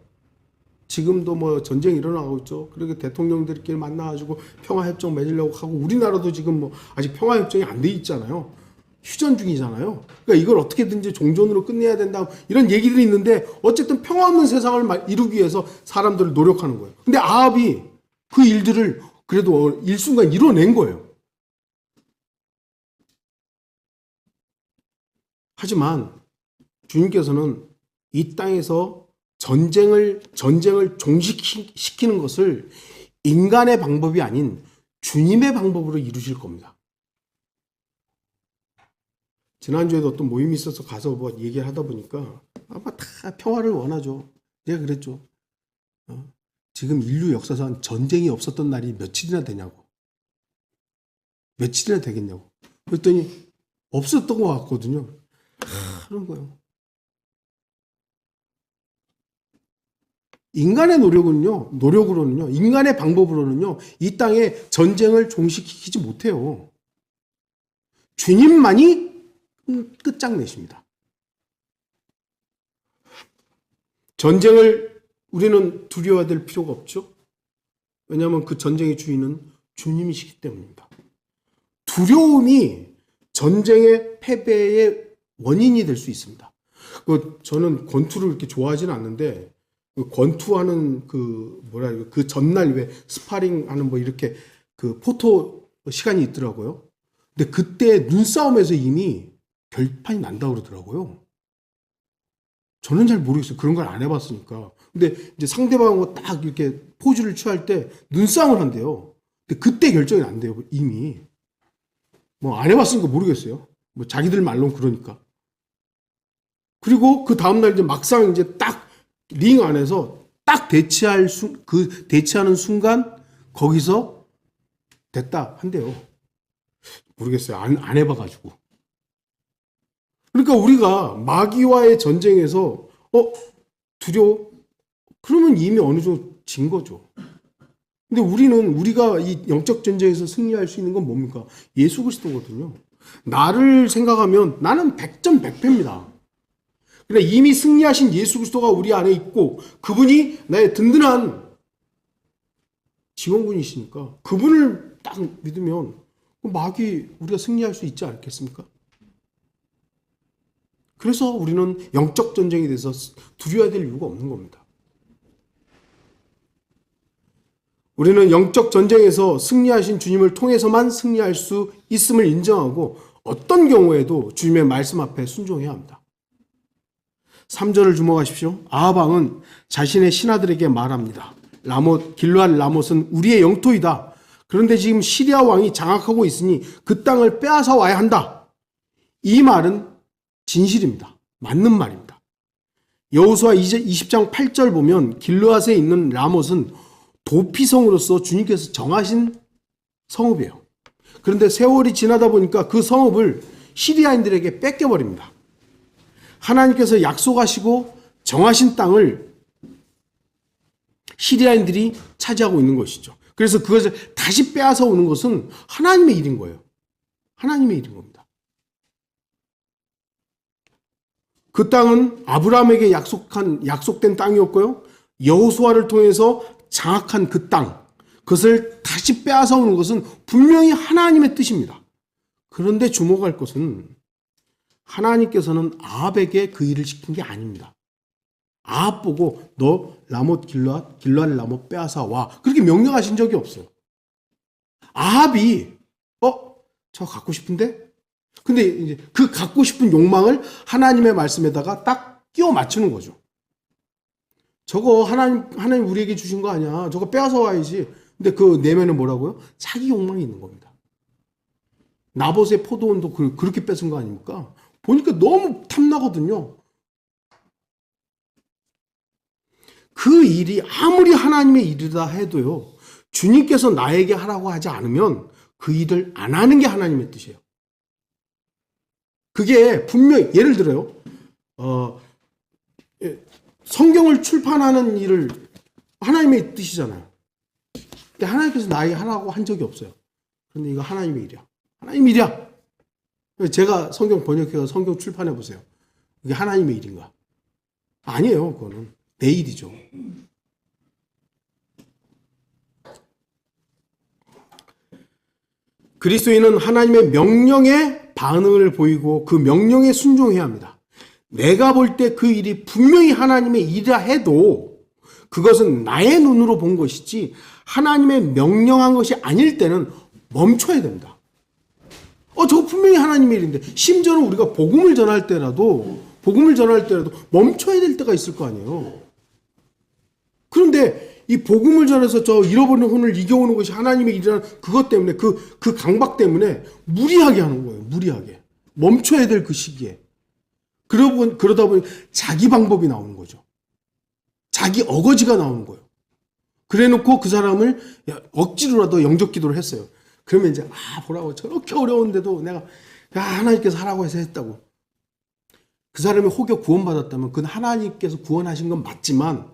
지금도 전쟁이 일어나고 있죠. 그렇게 대통령들끼리 만나가지고 평화협정 맺으려고 하고 우리나라도 지금 아직 평화협정이 안 돼 있잖아요. 휴전 중이잖아요. 그러니까 이걸 어떻게든지 종전으로 끝내야 된다. 이런 얘기들이 있는데 어쨌든 평화 없는 세상을 이루기 위해서 사람들을 노력하는 거예요. 근데 아합이 그 일들을 그래도 일순간 이뤄낸 거예요. 하지만 주님께서는 이 땅에서 전쟁을 종식시키는 것을 인간의 방법이 아닌 주님의 방법으로 이루실 겁니다. 지난주에도 어떤 모임이 있어서 가서 얘기를 하다 보니까 아마 다 평화를 원하죠. 제가 그랬죠. 지금 인류 역사상 전쟁이 없었던 날이 며칠이나 되냐고. 며칠이나 되겠냐고. 그랬더니 없었던 것 같거든요. 그런 거예요. 인간의 노력으로는요, 인간의 방법으로는요, 이 땅에 전쟁을 종식시키지 못해요. 주님만이 끝장내십니다. 전쟁을 우리는 두려워할 필요가 없죠. 왜냐하면 그 전쟁의 주인은 주님이시기 때문입니다. 두려움이 전쟁의 패배의 원인이 될 수 있습니다. 저는 권투를 그렇게 좋아하지는 않는데 권투하는 그 전날 왜 스파링하는 이렇게 그 포토 시간이 있더라고요. 근데 그때 눈싸움에서 이미 결판이 난다고 그러더라고요. 저는 잘 모르겠어요. 그런 걸 안 해봤으니까. 근데 이제 상대방하고 딱 이렇게 포즈를 취할 때 눈싸움을 한대요. 근데 그때 결정이 난대요. 이미. 뭐 안 해봤으니까 모르겠어요. 뭐 자기들 말로는 그러니까. 그리고 그 다음날 이제 막상 이제 딱 링 안에서 딱 대치하는 순간 거기서 됐다 한대요. 모르겠어요. 안 해봐가지고. 그러니까 우리가 마귀와의 전쟁에서 두려워? 그러면 이미 어느 정도 진 거죠. 근데 우리가 이 영적 전쟁에서 승리할 수 있는 건 뭡니까? 예수 그리스도거든요. 나를 생각하면 나는 100점 100패입니다. 근데 이미 승리하신 예수 그리스도가 우리 안에 있고 그분이 나의 든든한 지원군이시니까 그분을 딱 믿으면 마귀 우리가 승리할 수 있지 않겠습니까? 그래서 우리는 영적 전쟁에 대해서 두려워야 될 이유가 없는 겁니다. 우리는 영적 전쟁에서 승리하신 주님을 통해서만 승리할 수 있음을 인정하고 어떤 경우에도 주님의 말씀 앞에 순종해야 합니다. 3절을 주목하십시오. 아합 왕은 자신의 신하들에게 말합니다. 길르앗 라못은 우리의 영토이다. 그런데 지금 시리아 왕이 장악하고 있으니 그 땅을 빼앗아 와야 한다. 이 말은 진실입니다. 맞는 말입니다. 여호수아 20장 8절 보면 길르앗에 있는 라못은 도피성으로서 주님께서 정하신 성읍이에요. 그런데 세월이 지나다 보니까 그 성읍을 시리아인들에게 뺏겨버립니다. 하나님께서 약속하시고 정하신 땅을 시리아인들이 차지하고 있는 것이죠. 그래서 그것을 다시 빼앗아 오는 것은 하나님의 일인 거예요. 하나님의 일인 겁니다. 그 땅은 아브라함에게 약속된 땅이었고요. 여호수아를 통해서 장악한 그 땅, 그것을 다시 빼앗아 오는 것은 분명히 하나님의 뜻입니다. 그런데 주목할 것은 하나님께서는 아합에게 그 일을 시킨 게 아닙니다. 아합 보고 너 길르앗 라못 빼앗아 와. 그렇게 명령하신 적이 없어요. 아합이 저 갖고 싶은데? 근데 이제 그 갖고 싶은 욕망을 하나님의 말씀에다가 딱 끼워 맞추는 거죠. 저거 하나님 우리에게 주신 거 아니야. 저거 빼앗아 와야지. 근데 그 내면은 뭐라고요? 자기 욕망이 있는 겁니다. 나봇의 포도원도 그렇게 뺏은 거 아닙니까? 보니까 너무 탐나거든요. 그 일이 아무리 하나님의 일이다 해도요. 주님께서 나에게 하라고 하지 않으면 그 일을 안 하는 게 하나님의 뜻이에요. 그게 분명히 예를 들어요. 성경을 출판하는 일을 하나님의 뜻이잖아요. 근데 하나님께서 나에게 하라고 한 적이 없어요. 그런데 이거 하나님의 일이야. 하나님의 일이야. 제가 성경 번역해서 성경 출판해 보세요. 이게 하나님의 일인가? 아니에요. 그거는 내 일이죠. 그리스도인은 하나님의 명령에 반응을 보이고 그 명령에 순종해야 합니다. 내가 볼 때 그 일이 분명히 하나님의 일이라 해도 그것은 나의 눈으로 본 것이지 하나님의 명령한 것이 아닐 때는 멈춰야 됩니다. 저거 분명히 하나님의 일인데 심지어는 우리가 복음을 전할 때라도 멈춰야 될 때가 있을 거 아니에요. 그런데 이 복음을 전해서 저 잃어버린 혼을 이겨오는 것이 하나님의 일이라는 그것 때문에 그 강박 때문에 무리하게 하는 거예요. 무리하게. 멈춰야 될 그 시기에. 그러다 보니 자기 방법이 나오는 거죠. 자기 어거지가 나오는 거예요. 그래 놓고 그 사람을 억지로라도 영적 기도를 했어요. 그러면 이제 보라고 저렇게 어려운데도 내가 하나님께서 하라고 해서 했다고. 그 사람이 혹여 구원받았다면 그건 하나님께서 구원하신 건 맞지만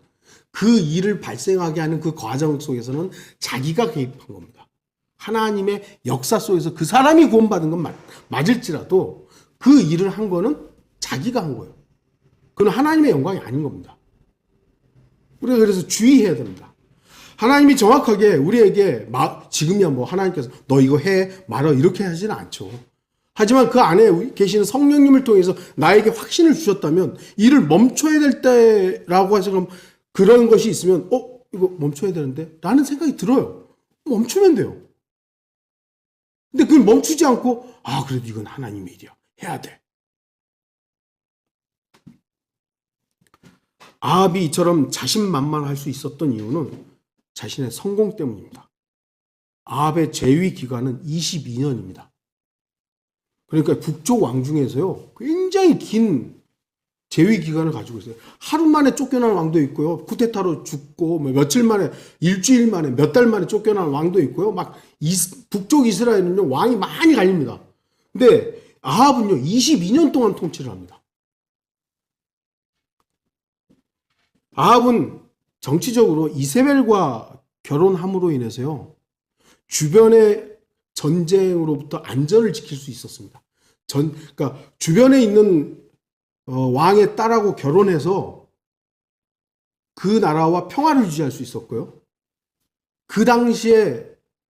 그 일을 발생하게 하는 그 과정 속에서는 자기가 개입한 겁니다. 하나님의 역사 속에서 그 사람이 구원받은 건 맞을지라도 그 일을 한 거는 자기가 한 거예요. 그건 하나님의 영광이 아닌 겁니다. 우리가 그래서 주의해야 됩니다. 하나님이 정확하게 우리에게 지금이야 뭐 하나님께서 너 이거 해 말아 이렇게 하지는 않죠. 하지만 그 안에 계시는 성령님을 통해서 나에게 확신을 주셨다면 일을 멈춰야 될 때라고 해서 그런 것이 있으면 이거 멈춰야 되는데 라는 생각이 들어요. 멈추면 돼요. 근데 그걸 멈추지 않고 그래도 이건 하나님의 일이야. 해야 돼. 아합이 이처럼 자신만만할 수 있었던 이유는 자신의 성공 때문입니다. 아합의 재위 기간은 22년입니다. 그러니까 북쪽 왕 중에서요, 굉장히 긴 재위 기간을 가지고 있어요. 하루 만에 쫓겨난 왕도 있고요, 쿠데타로 죽고, 며칠 만에, 일주일 만에, 몇 달 만에 쫓겨난 왕도 있고요, 북쪽 이스라엘은요, 왕이 많이 갈립니다. 근데 아합은요, 22년 동안 통치를 합니다. 아합은 정치적으로 이세벨과 결혼함으로 인해서요, 주변의 전쟁으로부터 안전을 지킬 수 있었습니다. 그러니까 주변에 있는 왕의 딸하고 결혼해서 그 나라와 평화를 유지할 수 있었고요. 그 당시에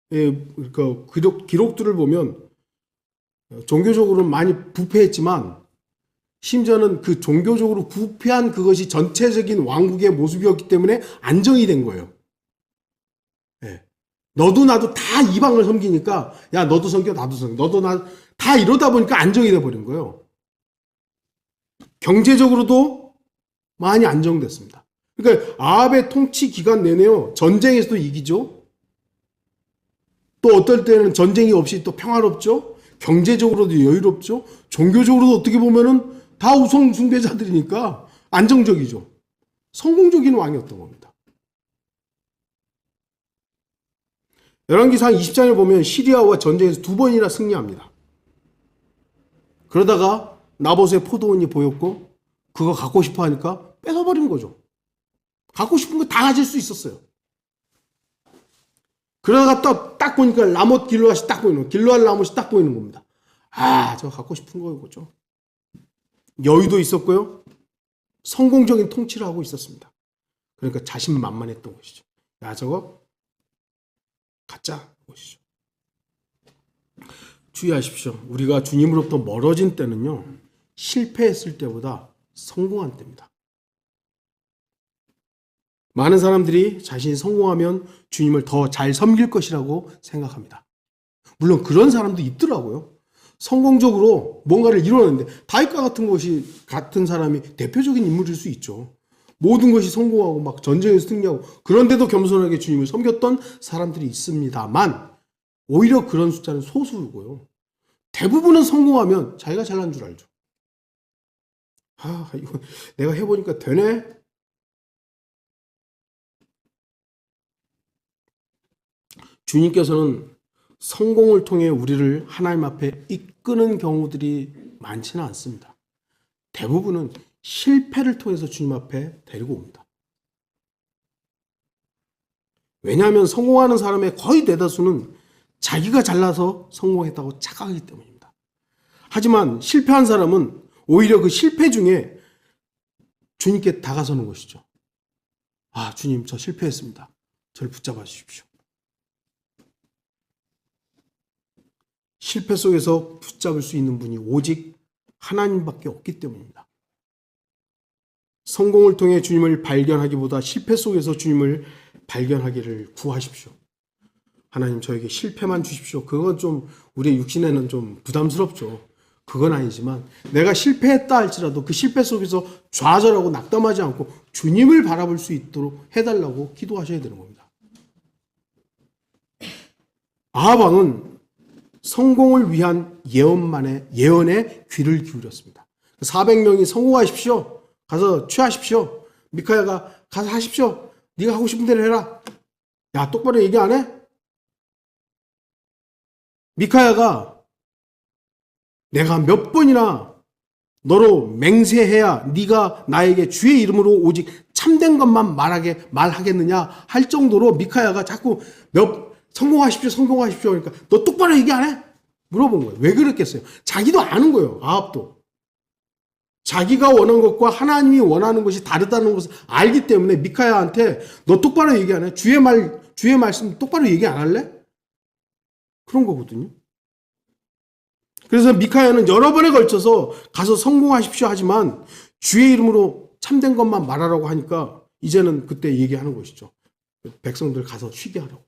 그 기록들을 보면 종교적으로는 많이 부패했지만 심지어는 그 종교적으로 부패한 그것이 전체적인 왕국의 모습이었기 때문에 안정이 된 거예요. 네. 너도 나도 다 이방을 섬기니까 야 너도 섬겨 나도 섬겨 너도 나 다 이러다 보니까 안정이 돼버린 거예요. 경제적으로도 많이 안정됐습니다. 그러니까 아합의 통치 기간 내내요 전쟁에서도 이기죠. 또 어떨 때는 전쟁이 없이 또 평화롭죠. 경제적으로도 여유롭죠. 종교적으로도 어떻게 보면은 다 우상 숭배자들이니까 안정적이죠. 성공적인 왕이었던 겁니다. 열왕기상 20장을 보면 시리아와 전쟁에서 2번이나 승리합니다. 그러다가 나봇의 포도원이 보였고 그거 갖고 싶어 하니까 뺏어버린 거죠. 갖고 싶은 거 다 가질 수 있었어요. 그러다가 또 딱 보니까 라못 길르앗이 딱 보이는 거예요. 길르앗 라못이 딱 보이는 겁니다. 아, 저거 갖고 싶은 거죠. 여유도 있었고요. 성공적인 통치를 하고 있었습니다. 그러니까 자신만만했던 것이죠. 야, 저거 가짜 것이죠. 주의하십시오. 우리가 주님으로부터 멀어진 때는요, 실패했을 때보다 성공한 때입니다. 많은 사람들이 자신이 성공하면 주님을 더 잘 섬길 것이라고 생각합니다. 물론 그런 사람도 있더라고요. 성공적으로 뭔가를 이루었는데 다윗과 같은 사람이 대표적인 인물일 수 있죠. 모든 것이 성공하고 막 전쟁에서 승리하고 그런데도 겸손하게 주님을 섬겼던 사람들이 있습니다만 오히려 그런 숫자는 소수고요. 대부분은 성공하면 자기가 잘난 줄 알죠. 아, 이거 내가 해보니까 되네? 주님께서는 성공을 통해 우리를 하나님 앞에 이끄는 경우들이 많지는 않습니다. 대부분은 실패를 통해서 주님 앞에 데리고 옵니다. 왜냐하면 성공하는 사람의 거의 대다수는 자기가 잘나서 성공했다고 착각하기 때문입니다. 하지만 실패한 사람은 오히려 그 실패 중에 주님께 다가서는 것이죠. 아, 주님, 저 실패했습니다. 저를 붙잡아 주십시오. 실패 속에서 붙잡을 수 있는 분이 오직 하나님밖에 없기 때문입니다. 성공을 통해 주님을 발견하기보다 실패 속에서 주님을 발견하기를 구하십시오. 하나님, 저에게 실패만 주십시오. 그건 좀 우리의 육신에는 좀 부담스럽죠. 그건 아니지만 내가 실패했다 할지라도 그 실패 속에서 좌절하고 낙담하지 않고 주님을 바라볼 수 있도록 해달라고 기도하셔야 되는 겁니다. 아합 왕은 성공을 위한 예언에 귀를 기울였습니다. 400명이 성공하십시오. 가서 취하십시오. 미카야가 가서 하십시오. 네가 하고 싶은 대로 해라. 야, 똑바로 얘기 안 해? 미카야가 내가 몇 번이나 너로 맹세해야 네가 나에게 주의 이름으로 오직 참된 것만 말하겠느냐 할 정도로 미카야가 자꾸 성공하십시오 그러니까 너 똑바로 얘기 안 해? 물어본 거예요. 왜 그랬겠어요? 자기도 아는 거예요. 아합도. 자기가 원하는 것과 하나님이 원하는 것이 다르다는 것을 알기 때문에 미카야한테 너 똑바로 얘기 안 해? 주의 말씀 똑바로 얘기 안 할래? 그런 거거든요. 그래서 미카야는 여러 번에 걸쳐서 가서 성공하십시오 하지만 주의 이름으로 참된 것만 말하라고 하니까 이제는 그때 얘기하는 것이죠. 백성들 가서 쉬게 하라고.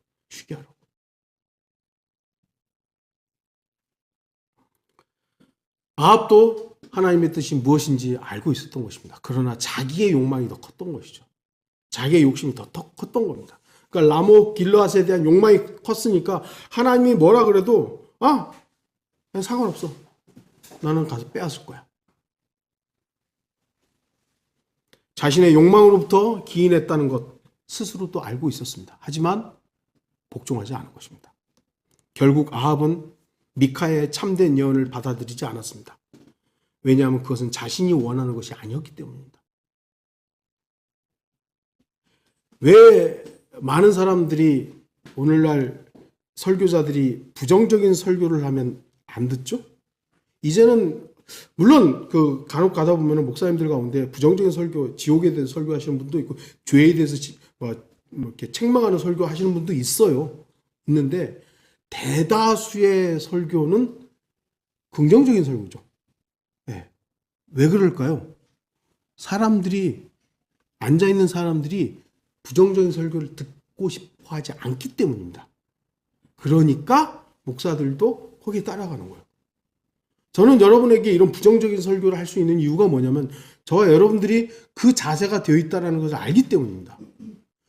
아합도 하나님의 뜻이 무엇인지 알고 있었던 것입니다. 그러나 자기의 욕망이 더 컸던 것이죠. 자기의 욕심이 더 컸던 겁니다. 그러니까 라모 길르앗에 대한 욕망이 컸으니까 하나님이 뭐라 그래도 그냥 상관없어. 나는 가서 빼앗을 거야. 자신의 욕망으로부터 기인했다는 것 스스로도 알고 있었습니다. 하지만 복종하지 않은 것입니다. 결국 아합은 미카의 참된 예언을 받아들이지 않았습니다. 왜냐하면 그것은 자신이 원하는 것이 아니었기 때문입니다. 왜 많은 사람들이 오늘날 설교자들이 부정적인 설교를 하면 안 듣죠? 이제는 물론 그 간혹 가다 보면 목사님들 가운데 부정적인 설교, 지옥에 대해서 설교하시는 분도 있고 죄에 대해서 이렇게 책망하는 설교하시는 분도 있어요. 있는데 대다수의 설교는 긍정적인 설교죠. 네. 왜 그럴까요? 앉아있는 사람들이 부정적인 설교를 듣고 싶어 하지 않기 때문입니다. 그러니까 목사들도 거기에 따라가는 거예요. 저는 여러분에게 이런 부정적인 설교를 할 수 있는 이유가 뭐냐면 저와 여러분들이 그 자세가 되어 있다는 것을 알기 때문입니다.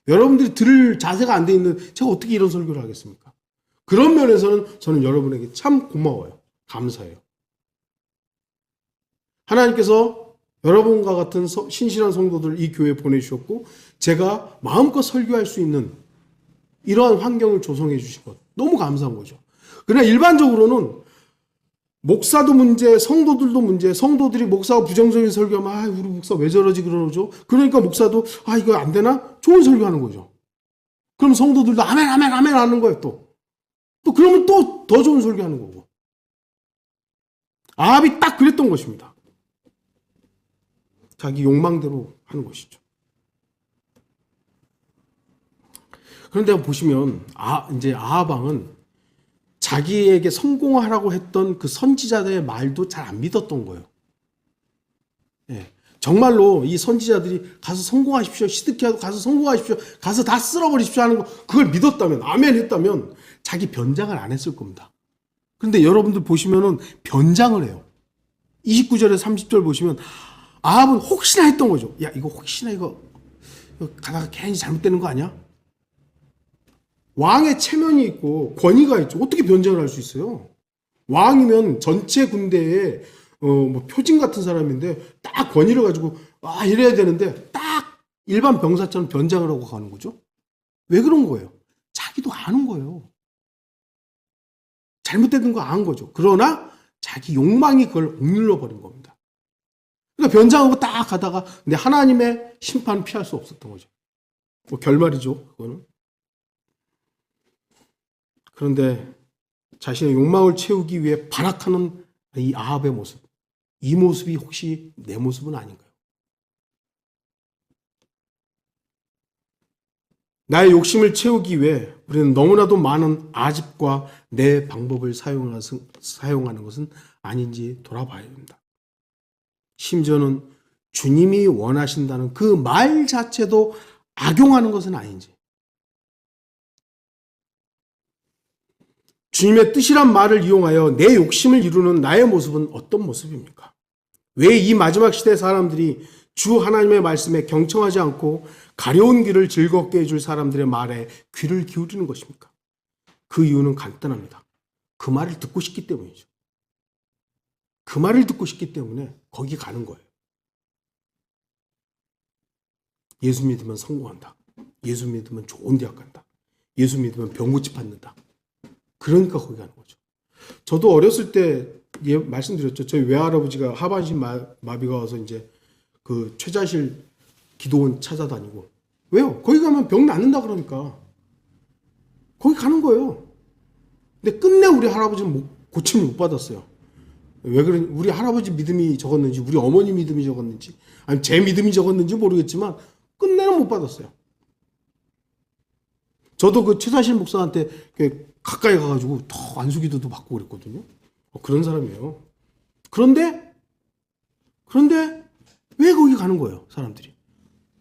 여러분들이 들을 자세가 안 되어 있는 제가 어떻게 이런 설교를 하겠습니까? 그런 면에서는 저는 여러분에게 참 고마워요. 감사해요. 하나님께서 여러분과 같은 신실한 성도들 이 교회에 보내주셨고 제가 마음껏 설교할 수 있는 이러한 환경을 조성해 주신 것 너무 감사한 거죠. 그러나 일반적으로는 목사도 문제, 성도들도 문제, 성도들이 목사가 부정적인 설교하면 우리 목사 왜 저러지 그러죠. 그러니까 목사도 이거 안 되나? 좋은 설교하는 거죠. 그럼 성도들도 아멘 아멘 아멘 하는 거예요. 또 그러면 또 더 좋은 설교하는 거고. 아합이 딱 그랬던 것입니다. 자기 욕망대로 하는 것이죠. 그런데 보시면 이제 아합 왕은 자기에게 성공하라고 했던 그 선지자들의 말도 잘 안 믿었던 거예요. 예, 정말로 이 선지자들이 가서 성공하십시오. 시드키야도 가서 성공하십시오. 가서 다 쓸어버리십시오 하는 거 그걸 믿었다면 아멘 했다면 자기 변장을 안 했을 겁니다. 그런데 여러분들 보시면은 변장을 해요. 29절에 30절 보시면 아합은 혹시나 했던 거죠. 야 이거 혹시나 이거 가다가 괜히 잘못되는 거 아니야? 왕의 체면이 있고 권위가 있죠. 어떻게 변장을 할 수 있어요? 왕이면 전체 군대에 표진 같은 사람인데 딱 권위를 가지고 이래야 되는데 딱 일반 병사처럼 변장을 하고 가는 거죠. 왜 그런 거예요? 자기도 아는 거예요. 잘못된 거 아는 거죠. 그러나 자기 욕망이 그걸 억눌러 버린 겁니다. 그러니까 변장하고 딱 가다가 근데 하나님의 심판을 피할 수 없었던 거죠. 결말이죠. 그거는. 그런데 자신의 욕망을 채우기 위해 발악하는 이 아합의 모습, 이 모습이 혹시 내 모습은 아닌가요? 나의 욕심을 채우기 위해 우리는 너무나도 많은 아집과 내 방법을 사용하는 것은 아닌지 돌아봐야 됩니다. 심지어는 주님이 원하신다는 그 말 자체도 악용하는 것은 아닌지. 주님의 뜻이란 말을 이용하여 내 욕심을 이루는 나의 모습은 어떤 모습입니까? 왜 이 마지막 시대 사람들이 주 하나님의 말씀에 경청하지 않고 가려운 길을 즐겁게 해줄 사람들의 말에 귀를 기울이는 것입니까? 그 이유는 간단합니다. 그 말을 듣고 싶기 때문이죠. 그 말을 듣고 싶기 때문에 거기 가는 거예요. 예수 믿으면 성공한다. 예수 믿으면 좋은 대학 간다. 예수 믿으면 병고치 받는다. 그러니까 거기 가는 거죠. 저도 어렸을 때 말씀드렸죠. 저희 외할아버지가 하반신 마비가 와서 이제 그 최자실 기도원 찾아다니고. 왜요? 거기 가면 병 낫는다 그러니까. 거기 가는 거예요. 근데 끝내 우리 할아버지는 고침을 못 받았어요. 왜 그러니? 우리 할아버지 믿음이 적었는지, 우리 어머니 믿음이 적었는지, 아니 제 믿음이 적었는지 모르겠지만 끝내는 못 받았어요. 저도 그 최사실 목사한테 가까이 가가지고 더 안수기도도 받고 그랬거든요. 그런 사람이에요. 그런데 왜 거기 가는 거예요, 사람들이?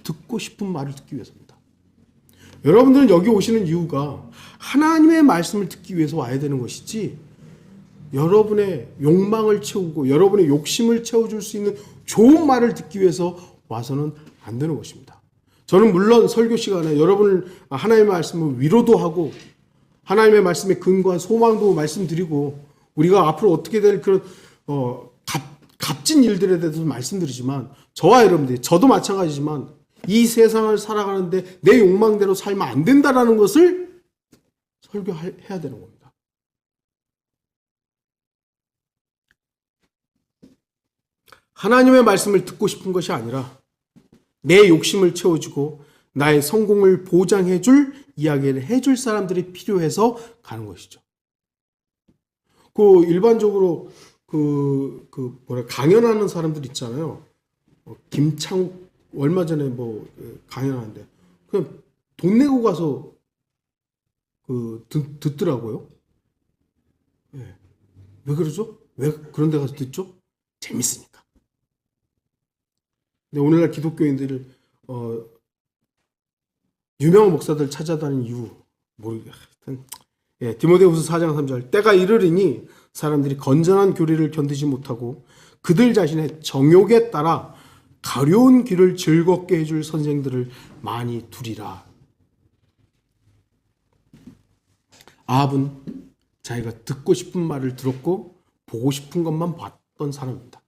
듣고 싶은 말을 듣기 위해서입니다. 여러분들은 여기 오시는 이유가 하나님의 말씀을 듣기 위해서 와야 되는 것이지 여러분의 욕망을 채우고 여러분의 욕심을 채워줄 수 있는 좋은 말을 듣기 위해서 와서는 안 되는 것입니다. 저는 물론 설교 시간에 여러분을 하나님의 말씀을 위로도 하고 하나님의 말씀에 근거한 소망도 말씀드리고 우리가 앞으로 어떻게 될 그런 값진 일들에 대해서 말씀드리지만 저와 여러분들이 저도 마찬가지지만 이 세상을 살아가는데 내 욕망대로 살면 안 된다라는 것을 설교해야 되는 겁니다. 하나님의 말씀을 듣고 싶은 것이 아니라 내 욕심을 채워주고 나의 성공을 보장해줄 이야기를 해줄 사람들이 필요해서 가는 것이죠. 일반적으로 강연하는 사람들 있잖아요. 김창욱 얼마 전에 강연하는데 그냥 돈 내고 가서 듣더라고요. 네. 왜 그러죠? 왜 그런 데 가서 듣죠? 재밌으니까. 근데 오늘날 기독교인들을 유명한 목사들 찾아다니는 이유 모르겠어요. 예, 디모데후서 4장 3절 때가 이르리니 사람들이 건전한 교리를 견디지 못하고 그들 자신의 정욕에 따라 가려운 길을 즐겁게 해줄 선생들을 많이 두리라. 아합은 자기가 듣고 싶은 말을 들었고 보고 싶은 것만 봤던 사람입니다.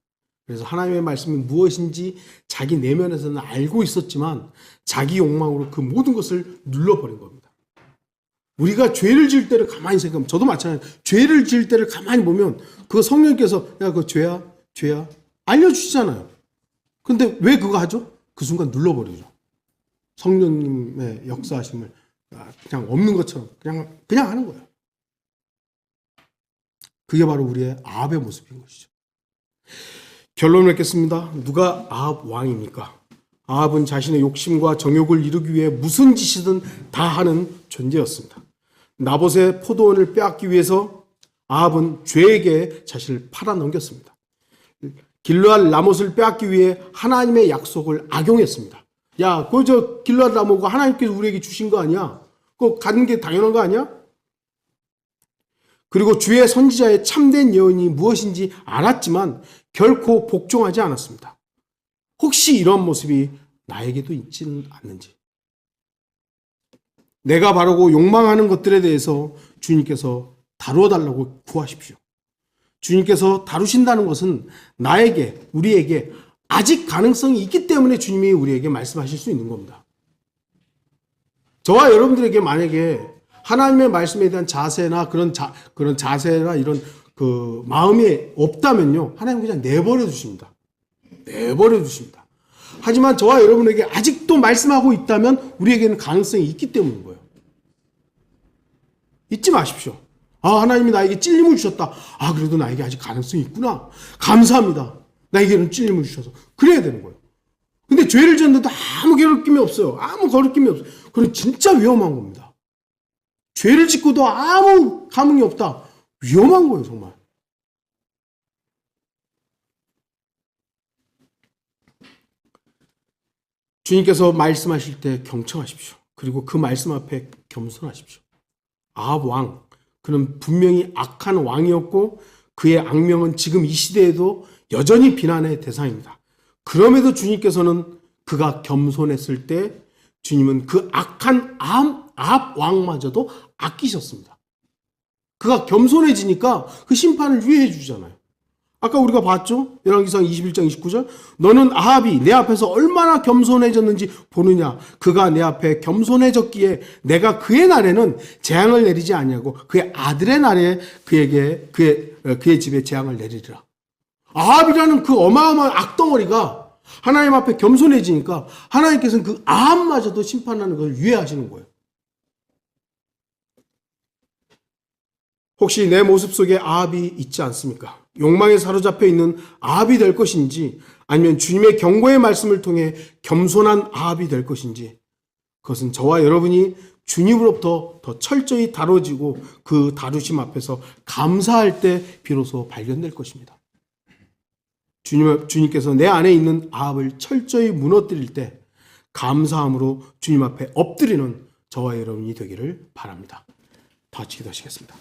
그래서 하나님의 말씀이 무엇인지 자기 내면에서는 알고 있었지만 자기 욕망으로 그 모든 것을 눌러버린 겁니다. 우리가 죄를 지을 때를 가만히 생각하면 저도 마찬가지예요. 죄를 지을 때를 가만히 보면 그 성령께서 야 그거 죄야 알려주시잖아요. 근데 왜 그거 하죠? 그 순간 눌러버리죠. 성령님의 역사하심을 그냥 없는 것처럼 그냥 하는 거예요. 그게 바로 우리의 아합의 모습인 것이죠. 결론을 맺겠습니다. 누가 아합 왕입니까? 아합은 자신의 욕심과 정욕을 이루기 위해 무슨 짓이든 다 하는 존재였습니다. 나봇의 포도원을 빼앗기 위해서 아합은 죄에게 자신을 팔아넘겼습니다. 길르앗 라못을 빼앗기 위해 하나님의 약속을 악용했습니다. 야, 저 길르앗 라못가 하나님께서 우리에게 주신 거 아니야? 그거 갖는 게 당연한 거 아니야? 그리고 주의 선지자의 참된 예언이 무엇인지 알았지만 결코 복종하지 않았습니다. 혹시 이런 모습이 나에게도 있지는 않는지. 내가 바르고 욕망하는 것들에 대해서 주님께서 다루어 달라고 구하십시오. 주님께서 다루신다는 것은 나에게, 우리에게 아직 가능성이 있기 때문에 주님이 우리에게 말씀하실 수 있는 겁니다. 저와 여러분들에게 만약에 하나님의 말씀에 대한 자세나 그런 자세나 이런 그 마음이 없다면요, 하나님 그냥 내버려 두십니다. 내버려 두십니다. 하지만 저와 여러분에게 아직도 말씀하고 있다면 우리에게는 가능성이 있기 때문인 거예요. 잊지 마십시오. 하나님이 나에게 찔림을 주셨다. 그래도 나에게 아직 가능성이 있구나. 감사합니다. 나에게는 찔림을 주셔서. 그래야 되는 거예요. 근데 죄를 지었는데도 아무 괴롭힘이 없어요. 아무 거리낌이 없어요. 그건 진짜 위험한 겁니다. 죄를 짓고도 아무 감흥이 없다. 위험한 거예요, 정말. 주님께서 말씀하실 때 경청하십시오. 그리고 그 말씀 앞에 겸손하십시오. 아합 왕, 그는 분명히 악한 왕이었고 그의 악명은 지금 이 시대에도 여전히 비난의 대상입니다. 그럼에도 주님께서는 그가 겸손했을 때 주님은 그 악한 아합 왕마저도 아끼셨습니다. 그가 겸손해지니까 그 심판을 유예해 주잖아요. 아까 우리가 봤죠? 열왕기상 21장 29절. 너는 아합이 내 앞에서 얼마나 겸손해졌는지 보느냐. 그가 내 앞에 겸손해졌기에 내가 그의 날에는 재앙을 내리지 아니하고 그의 아들의 날에 그의 집에 재앙을 내리리라. 아합이라는 그 어마어마한 악덩어리가 하나님 앞에 겸손해지니까 하나님께서는 그 아합마저도 심판하는 것을 유예하시는 거예요. 혹시 내 모습 속에 아합이 있지 않습니까? 욕망에 사로잡혀 있는 아합이 될 것인지 아니면 주님의 경고의 말씀을 통해 겸손한 아합이 될 것인지 그것은 저와 여러분이 주님으로부터 더 철저히 다뤄지고 그 다루심 앞에서 감사할 때 비로소 발견될 것입니다. 주님께서 내 안에 있는 아합을 철저히 무너뜨릴 때 감사함으로 주님 앞에 엎드리는 저와 여러분이 되기를 바랍니다. 다 같이 기도하시겠습니다.